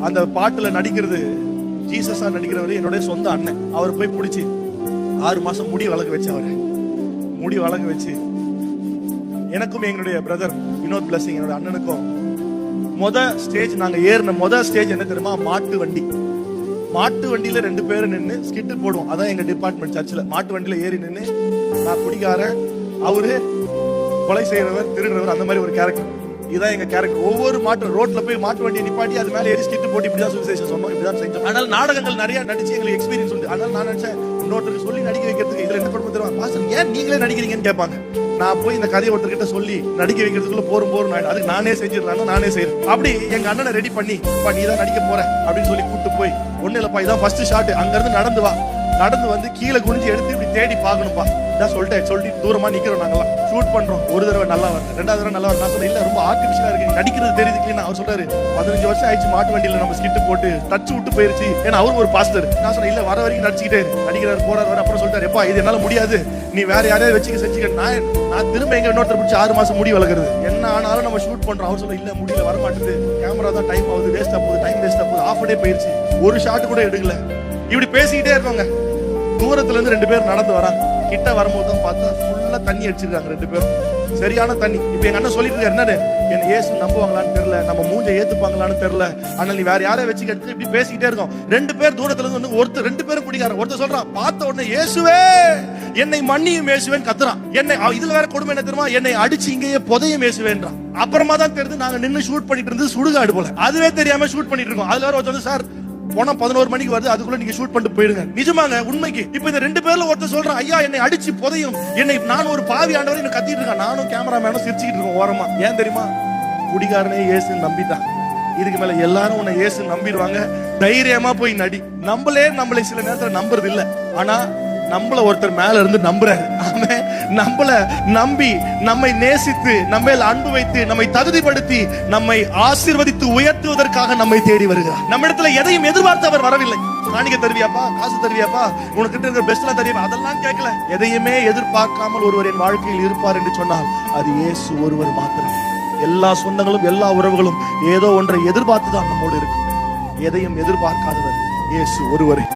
அந்த பாட்டுல நடிக்கிறது ஜீசஸா நடிக்கிறவரு என்னுடைய சொந்த அண்ணன். அவர் போய் பிடிச்சி 6 மாசம் முடி வளர்க்க வச்சு, அவரை முடி வளர்க்க வச்சு, எனக்கும் எங்களுடைய பிரதர் வினோத் பிளஸிங் என்னோட அண்ணனுக்கும் ஸ்டேஜ் நாங்க ஏறின ஸ்டேஜ் என்ன தெரியுமா? மாட்டு வண்டி. மாட்டு வண்டியில 2 பேரும் நின்று ஸ்கிட் போடுவோம். அதான் எங்க டிபார்ட்மெண்ட் சர்ச்சில். மாட்டு வண்டியில ஏறி நின்று நான் குடிக்காரன், அவரு கொலை செய்யறவர், திருடுறவர், அந்த மாதிரி ஒரு கேரக்டர். இதான் எங்க கேரக்டர். ஒவ்வொரு ரோட்ல போய் மாட்டு வண்டியை நிப்பாட்டி அது மேல ஏறி ஸ்கிட் போட்டு இப்படிதான் சுவிசேஷம் சொன்னோம், இப்படிதான் செஞ்சோம். ஆனால் நாடகங்கள் நிறைய நடிச்சு எங்களுக்கு எக்ஸ்பீரியன்ஸ் உண்டு. ஆனால் நான் நினைச்சேன் இன்னொருத்தருக்கு சொல்லி நடிக்க வைக்கிறதுக்கு இதுல என்ன பண்ண தெரியுமா? பாஸ்டர் ஏன் நீங்களே நடிக்கிறீங்கன்னு கேட்பாங்க. நான் போய் இந்த கதையை ஒருத்தர்கிட்ட சொல்லி நடிக்க வைக்கிறதுக்குள்ள போரும் அதுக்கு நானே செஞ்சிடலாம், நானே செய்யறேன். அப்படி எங்க அண்ணனை ரெடி பண்ணி, நீ தான் நடிக்க போற அப்படின்னு சொல்லி கூப்பிட்டு போய், ஒண்ணு இல்லப்பா இதான் ஃபர்ஸ்ட் ஷாட், அங்க இருந்து நடந்து வா, நடந்து வந்து கீழே குனிஞ்சு எடுத்து இப்படி தேடி பாக்கணும்பா, இதான் சொல்லிட்டு தூரமா நிக்கிறோம். நாங்கெல்லாம் ஷூட் பண்றோம். ஒரு தடவை நல்லா வருது, 2வது தடவை நல்லா வருது. நான் சொல்ல இல்ல ரொம்ப ஆர்டிபிஷியலா இருக்கு, நடிக்கிறது தெரியுதுன்னு அவர் சொல்றாரு. 15 வருஷம் ஆயிடுச்சு மாட்டு வண்டியில நம்ம ஸ்கிட் போட்டு டச் விட்டு போயிருச்சு. ஏன்னா அவரும் ஒரு பாஸ்டர். நான் சொன்னேன் இல்ல வர வரைக்கும் நடிச்சுக்கிட்டே நடிக்கிறாரு, போறாரு. அப்புறம் சொல்லிட்டாரு, எப்பா இது என்னால முடியாது, நீ வேற யாரையாவது வச்சுக்க செஞ்சுக்க. நான் திரும்ப எங்க இன்னொருத்தர் பிடிச்சி 6 மாசம் முடி வளர்க்குறது. என்ன ஆனாலும் நம்ம ஷூட் பண்றோம். அவர் சொல்ல இல்ல முடியல, வர மாட்டேது, கேமரா தான் டைம் ஆகுது, வேஸ்டா போகுது, டைம் வேஸ்டா போகுது, ஆஃப் டே போயிருச்சு, ஒரு ஷாட் கூட எடுக்கல. இப்படி பேசிக்கிட்டே இருக்காங்க. தூரத்துல இருந்து 2 பேர் நடந்து வராங்க. கிட்ட வரும்போது தான் பார்த்தா ஃபுல்லா தண்ணி அடிச்சிருக்காங்க 2 பேரும், சரியான தண்ணி. இப்ப எங்க அண்ணன் சொல்லிட்டு இருக்காரு, என்னன்னு என்ன இயேசு நம்புவாங்களான்னு தெரியல, நம்ம மூஞ்சை ஏத்துப்பாங்களான்னு தெரியல, ஆனால் நீ வேற யாரையும் வச்சு எடுத்து இப்படி பேசிக்கிட்டே இருக்கோம். 2 பேர் தூரத்துல இருந்து வந்து ஒருத்தர் 2 பேரும் குடிக்காரன். ஒருத்தர் சொல்றான், பார்த்த உடனே இயேசுவே என்னை மன்னியும் இயேசுவேன்னு கத்துறான். என்னை இதுல வேற கொடுமை என்ன தெரியுமா? என்னை அடிச்சு இங்கேயே புதையும் இயேசுவேன்றான். அப்புறமா தான் தெரியுது நாங்க நின்று ஷூட் பண்ணிட்டு இருந்து சுடுகாடு போல, அதுவே தெரியாம ஷூட் பண்ணிட்டு இருக்கோம். அதுல வேற ஒருத்தர் சார் போனா 11 மணிக்கு வருது, அதுக்குள்ள நீங்க ஷூட் பண்ணிட்டு போயிடுங்க. நிஜமாங்க, உண்மைக்கு. இப்ப இந்த 2 பேர்ல ஒருத்தர் சொல்றான், ஐயா என்னை அடிச்சு புதையும், நான் ஒரு பாவி ஆண்டவர் என்ன கத்திட்டு இருக்கேன். நானும் கேமராமேனும் சிரிச்சுக்கிட்டு இருக்கோம் ஓரமா. ஏன் தெரியுமா? குடிகாரனே இயேசு நம்பிட்டான். இதுக்கு மேல எல்லாரும் உன்னை இயேசு நம்பிடுவாங்க, தைரியமா போய் நடி. நம்மளை சில நேரத்துல நம்புறது இல்ல, ஆனா நம்மள ஒருத்தர் மேல இருந்து நம்புறாரு. நம்மள நம்பி, நம்மை நேசித்து, நம்ம அன்பு வைத்து, நம்மை தகுதிப்படுத்தி, நம்மை ஆசீர்வதித்து உயர்த்துவதற்காக நம்மை தேடி வருகிறார். நம்ம இடத்துல எதையும் எதிர்பார்த்து அவர் வரவில்லை. காணிக்க தருவியாப்பா, காசு தருவியாப்பா, உனக்கு இருக்கிற பெஸ்ட்லாம் தெரியுமா, அதெல்லாம் கேட்கல. எதையுமே எதிர்பார்க்காமல் ஒருவர் என் வாழ்க்கையில் இருப்பார் என்று சொன்னால் அது இயேசு ஒருவர் மாத்திரம். எல்லா சொந்தங்களும் எல்லா உறவுகளும் ஏதோ ஒன்றை எதிர்பார்த்துதான் நம்மோடு இருக்கும். எதையும் எதிர்பார்க்காதவர் இயேசு ஒருவரே.